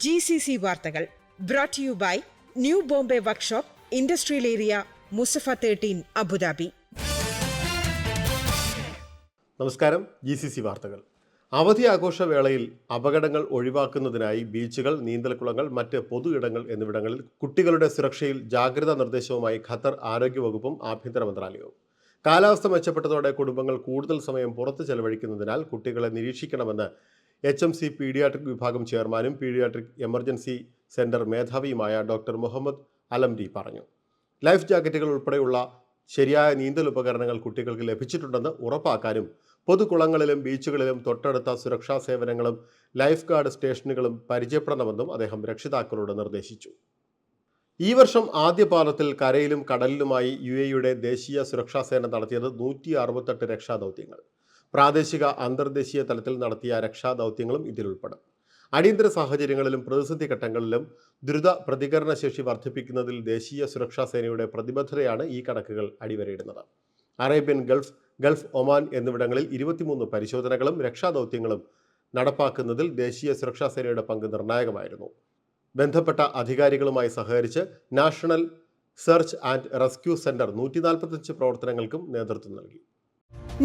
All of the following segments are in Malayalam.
GCC വാർത്തകൾ brought to you by new Bombay workshop, industrial area, Musaffah 13, Abu Dhabi. നമസ്കാരം. GCC വാർത്തകൾ. അവധി ആഘോഷവേളയിൽ അപകടങ്ങൾ ഒഴിവാക്കുന്നതിനായി ബീച്ചുകൾ, നീന്തൽക്കുളങ്ങൾ, മറ്റ് പൊതു ഇടങ്ങൾ എന്നിവിടങ്ങളിൽ കുട്ടികളുടെ സുരക്ഷയിൽ ജാഗ്രതാ നിർദ്ദേശവുമായി ഖത്തർ ആരോഗ്യവകുപ്പും ആഭ്യന്തര മന്ത്രാലയവും. കാലാവസ്ഥ മെച്ചപ്പെട്ടതോടെ കുടുംബങ്ങൾ കൂടുതൽ സമയം പുറത്ത് ചെലവഴിക്കുന്നതിനാൽ കുട്ടികളെ നിരീക്ഷിക്കണമെന്ന് HMC പീഡിയാട്രിക് വിഭാഗം ചെയർമാനും പീഡിയാട്രിക് എമർജൻസി സെന്റർ മേധാവിയുമായ ഡോക്ടർ മുഹമ്മദ് അലംരി പറഞ്ഞു. ലൈഫ് ജാക്കറ്റുകൾ ഉൾപ്പെടെയുള്ള ശരിയായ നീന്തൽ ഉപകരണങ്ങൾ കുട്ടികൾക്ക് ലഭിച്ചിട്ടുണ്ടെന്ന് ഉറപ്പാക്കാനും പൊതുകുളങ്ങളിലും ബീച്ചുകളിലും തൊട്ടടുത്ത സുരക്ഷാ സേവനങ്ങളും ലൈഫ് ഗാർഡ് സ്റ്റേഷനുകളും പരിചയപ്പെടണമെന്നും അദ്ദേഹം രക്ഷിതാക്കളോട് നിർദ്ദേശിച്ചു. ഈ വർഷം ആദ്യ പാദത്തിൽ കരയിലും കടലിലുമായി UAEയുടെ ദേശീയ സുരക്ഷാ സേന നടത്തിയത് 168 രക്ഷാദൗത്യങ്ങൾ. പ്രാദേശിക അന്തർദേശീയ തലത്തിൽ നടത്തിയ രക്ഷാദൗത്യങ്ങളും ഇതിലുൾപ്പെടും. അടിയന്തര സാഹചര്യങ്ങളിലും പ്രതിസന്ധി ഘട്ടങ്ങളിലും ദ്രുത പ്രതികരണശേഷി വർദ്ധിപ്പിക്കുന്നതിൽ ദേശീയ സുരക്ഷാ സേനയുടെ പ്രതിബദ്ധതയാണ് ഈ കണക്കുകൾ അടിവരയിടുന്നത്. അറേബ്യൻ ഗൾഫ്, ഒമാൻ എന്നിവിടങ്ങളിൽ 23 പരിശോധനകളും രക്ഷാദൗത്യങ്ങളും നടപ്പാക്കുന്നതിൽ ദേശീയ സുരക്ഷാ സേനയുടെ പങ്ക് നിർണായകമായിരുന്നു. ബന്ധപ്പെട്ട അധികാരികളുമായി സഹകരിച്ച് national search and rescue centre 145 പ്രവർത്തനങ്ങൾക്കും നേതൃത്വം നൽകി.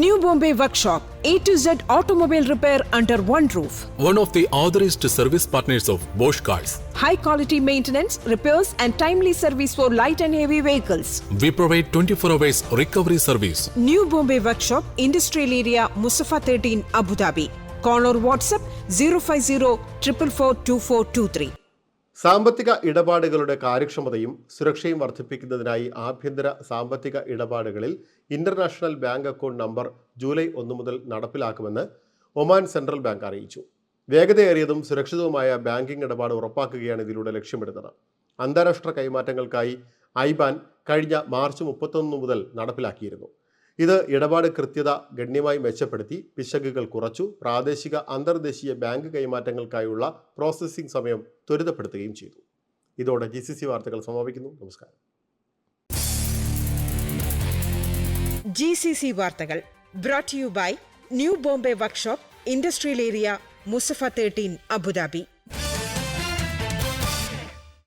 New Bombay Workshop, A to Z automobile repair under one roof. One of the authorized service partners of Bosch Cars. High quality maintenance, repairs and timely service for light and heavy vehicles. We provide 24 hours recovery service. New Bombay Workshop, Industrial Area, Musafa 13, Abu Dhabi. Call or WhatsApp 050 444 2423. സാമ്പത്തിക ഇടപാടുകളുടെ കാര്യക്ഷമതയും സുരക്ഷയും വർദ്ധിപ്പിക്കുന്നതിനായി ആഭ്യന്തര സാമ്പത്തിക ഇടപാടുകളിൽ international bank account number July 1 മുതൽ നടപ്പിലാക്കുമെന്ന് ഒമാൻ സെൻട്രൽ ബാങ്ക് അറിയിച്ചു. വേഗതയേറിയതും സുരക്ഷിതവുമായ ബാങ്കിംഗ് ഇടപാട് ഉറപ്പാക്കുകയാണ് ഇതിലൂടെ ലക്ഷ്യമിടുന്നത്. അന്താരാഷ്ട്ര കൈമാറ്റങ്ങൾക്കായി IBAN കഴിഞ്ഞ മാർച്ച് 31 മുതൽ നടപ്പിലാക്കിയിരുന്നു. ഇത് ഇടപാട് കൃത്യത ഗണ്യമായി മെച്ചപ്പെടുത്തി, പിശകുകൾ കുറച്ചു, പ്രാദേശിക അന്തർദേശീയ ബാങ്ക് കൈമാറ്റങ്ങൾക്കായുള്ള പ്രോസസ്സിംഗ് സമയം ത്വരിതപ്പെടുത്തുകയും ചെയ്തു. ഇതോടെ GCC വാർത്തകൾ സമാപിക്കുന്നു. നമസ്കാരം. GCC വാർത്തകൾ brought to you by new Bombay workshop, industrial area, Musaffah 13, Abu Dhabi.